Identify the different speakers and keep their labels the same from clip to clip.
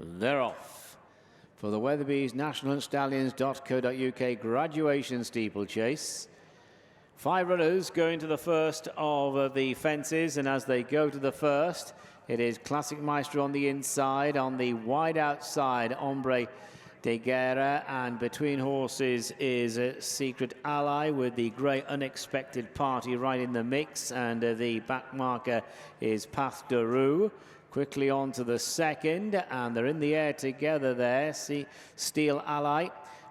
Speaker 1: They're off for the Weatherby's National Stallions.co.uk graduation steeplechase. 5 runners going to the first of the fences, and as they go to the first, it is Classic Maestro on the inside. On the wide outside, Hombre de Guerra, and between horses is a Secret Ally with the grey Unexpected Party right in the mix, and the back marker is Path de Rue. Quickly on to the second, and they're in the air together there. See Steel Ally,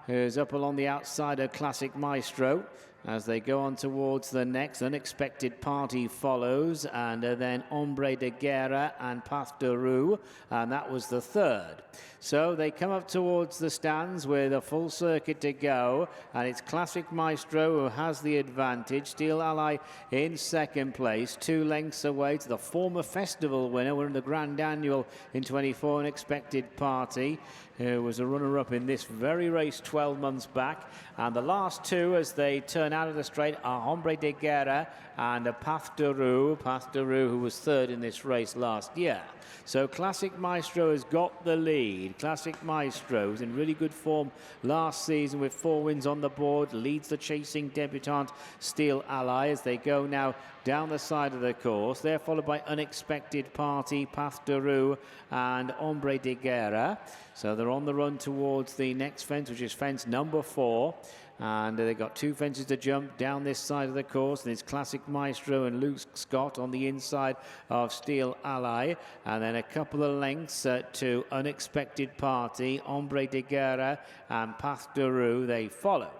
Speaker 1: who's up along the outside of Classic Maestro. As they go on towards the next, Unexpected Party follows, and then Hombre de Guerra and Path de Rue, and that was the third. So they come up towards the stands with a full circuit to go, and it's Classic Maestro who has the advantage. Steel Ally in second place, 2 lengths away to the former festival winner. We're in the Grand Annual in 24, Unexpected Party, who was a runner-up in this very race 12 months back. And the last two, as they turn out of the straight, are Hombre de Guerra and Path de Rue. Path de Rue, who was third in this race last year. So Classic Maestro has got the lead. Classic Maestro is in really good form last season with 4 wins on the board, leads the chasing debutant Steel Ally as they go now down the side of the course. They're followed by Unexpected Party, Path de Rue and Hombre de Guerra. So they're on the run towards the next fence, which is fence number 4. And they've got 2 fences to jump down this side of the course, and it's Classic Maestro and Luke Scott on the inside of Steel Ally, and then a couple of lengths to Unexpected Party, Hombre de Guerra and Path de Rue, they follow.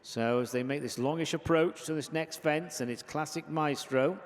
Speaker 1: So as they make this longish approach to this next fence, and it's Classic Maestro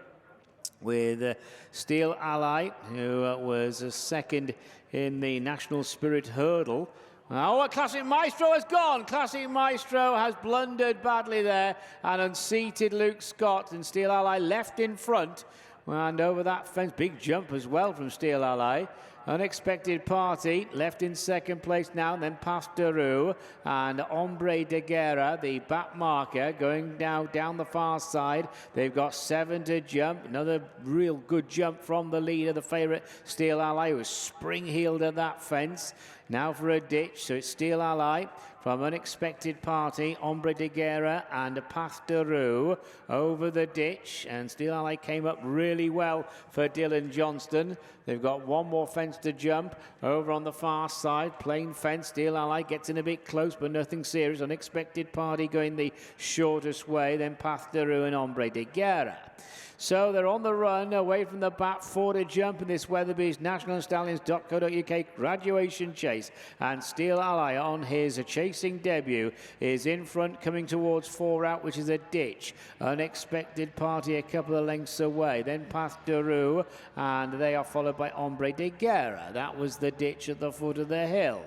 Speaker 1: with Steel Ally, who was second in the National Spirit Hurdle. Oh, Classic Maestro has gone. Classic Maestro has blundered badly there and unseated Luke Scott, and Steel Ally left in front. And over that fence, big jump as well from Steel Ally. Unexpected Party left in second place now, and then Path de Rue and Hombre de Guerra, the back marker, going down the far side. They've got 7 to jump. Another real good jump from the leader, the favourite Steel Ally, who was spring-heeled at that fence. Now for a ditch, so it's Steel Ally from Unexpected Party, Hombre de Guerra and Path de Rue over the ditch, and Steel Ally came up really well for Dylan Johnston. They've got 1 more fence to jump over on the far side, plain fence. Steel Ally gets in a bit close, but nothing serious. Unexpected Party going the shortest way, then Path de Rue and Hombre de Guerra. So they're on the run away from the back, 4 to jump in this Weatherby's National Stallions.co.uk graduation chase. And Steel Ally on his chasing debut is in front, coming towards 4 out, which is a ditch. Unexpected Party a couple of lengths away. Then Path de Rue, and they are followed by Hombre de Guerra. That was the ditch at the foot of the hill.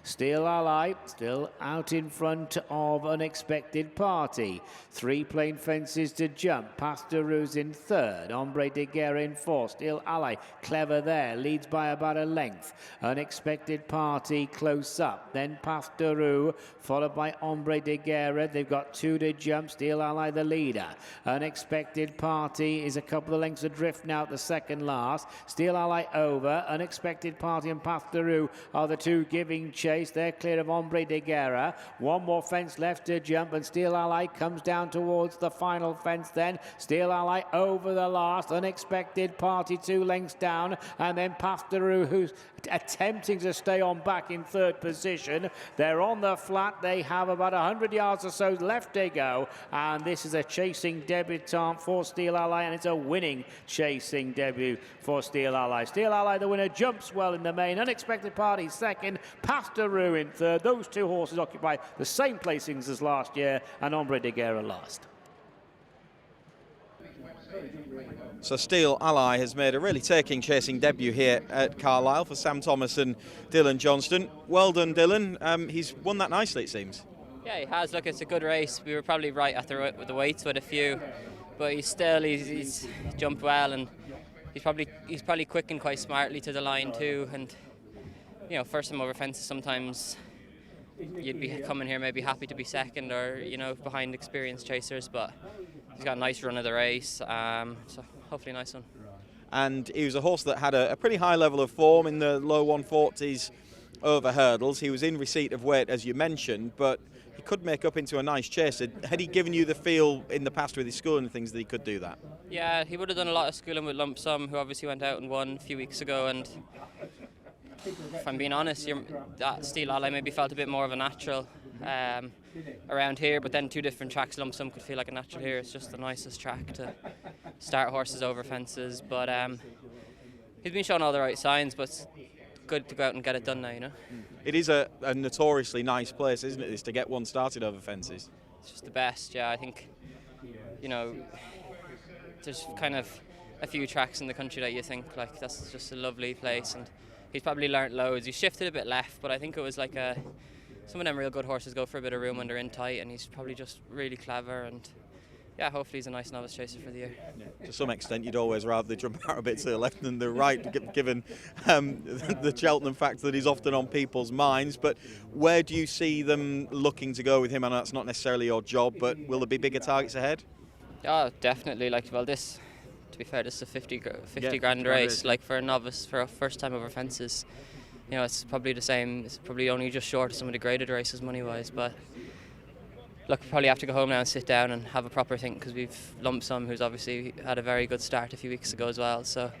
Speaker 1: Steel Ally still out in front of Unexpected Party. 3 plain fences to jump. Path de Rue's in third. Hombre de Guerra in fourth. Steel Ally clever there. Leads by about a length. Unexpected Party close up. Then Path de Rue followed by Hombre de Guerra. They've got 2 to jump. Steel Ally the leader. Unexpected Party is a couple of lengths adrift now at the second last. Steel Ally over. Unexpected Party and Path de Rue are the 2 giving chase. They're clear of Hombre de Guerra. 1 more fence left to jump, and Steel Ally comes down towards the final fence then. Steel Ally over the last. Unexpected Party 2 lengths down, and then Path de Rue, who's attempting to stay on back in third position. They're on the flat. They have about 100 yards or so left to go, and this is a chasing debutant for Steel Ally, and it's a winning chasing debut for Steel Ally. Steel Ally, the winner, jumps well in the main. Unexpected Party second. Path de Rue in third. Those 2 horses occupy the same placings as last year, and Hombre de Guerra last.
Speaker 2: So Steel Ally has made a really taking chasing debut here at Carlisle for Sam Thomas and Dylan Johnston. Well done, Dylan. He's won that nicely, it seems.
Speaker 3: Yeah, he has. Look, it's a good race. We were probably right at the weights with a few, but he's jumped well, and he's probably quick and quite smartly to the line too. And you know, first time over fences, sometimes you'd be coming here maybe happy to be second, or you know, behind experienced chasers, but he's got a nice run of the race, so hopefully a nice one.
Speaker 2: And he was a horse that had a pretty high level of form in the low 140s over hurdles. He was in receipt of weight, as you mentioned, but he could make up into a nice chase. Had he given you the feel in the past with his schooling and things that he could do that?
Speaker 3: Yeah, he would have done a lot of schooling with Lump Sum, who obviously went out and won a few weeks ago, and if I'm being honest, that Steel Ally maybe felt a bit more of a natural around here, but then 2 different tracks, Lump Sum could feel like a natural here. It's just the nicest track to start horses over fences, but he's been showing all the right signs, but it's good to go out and get it done now, you know.
Speaker 2: It is a notoriously nice place, isn't it, this, to get one started over fences?
Speaker 3: It's just the best, yeah. I think, you know, there's kind of a few tracks in the country that you think, like, that's just a lovely place, and he's probably learnt loads. He shifted a bit left, but I think it was like some of them real good horses go for a bit of room when they're in tight, and he's probably just really clever, and yeah, hopefully he's a nice novice chaser for the year.
Speaker 2: Yeah. To some extent, you'd always rather they jump out a bit to the left than the right, given the Cheltenham factor that he's often on people's minds. But where do you see them looking to go with him? I know that's not necessarily your job, but will there be bigger targets ahead?
Speaker 3: Yeah, definitely. Like, well, this, to be fair, this is a 50 grand race. Like, for a novice, for a first time over fences, you know, it's probably the same. It's probably only just short of some of the graded races money-wise, but look, we probably have to go home now and sit down and have a proper think, because we've Lump Sum, who's obviously had a very good start a few weeks ago as well. So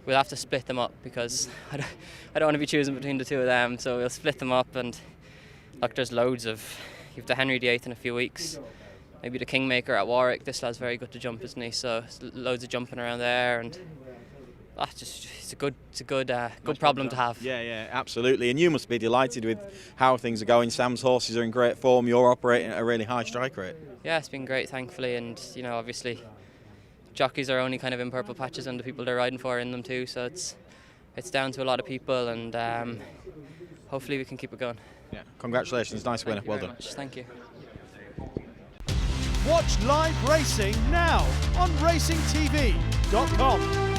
Speaker 3: we'll have to split them up, because I don't want to be choosing between the 2 of them. So we'll split them up, and look, there's loads of. You have the Henry VIII in a few weeks, maybe the Kingmaker at Warwick. This lad's very good to jump, isn't he? So loads of jumping around there, and it's a good problem to have.
Speaker 2: Yeah, absolutely. And you must be delighted with how things are going. Sam's horses are in great form. You're operating at a really high strike rate. Yeah,
Speaker 3: it's been great, thankfully. And you know, obviously, jockeys are only kind of in purple patches, and the people they're riding for are in them too. So it's down to a lot of people, and hopefully we can keep it going.
Speaker 2: Yeah, congratulations, nice winner. Well done.
Speaker 3: Much. Thank you.
Speaker 4: Watch live racing now on racingtv.com.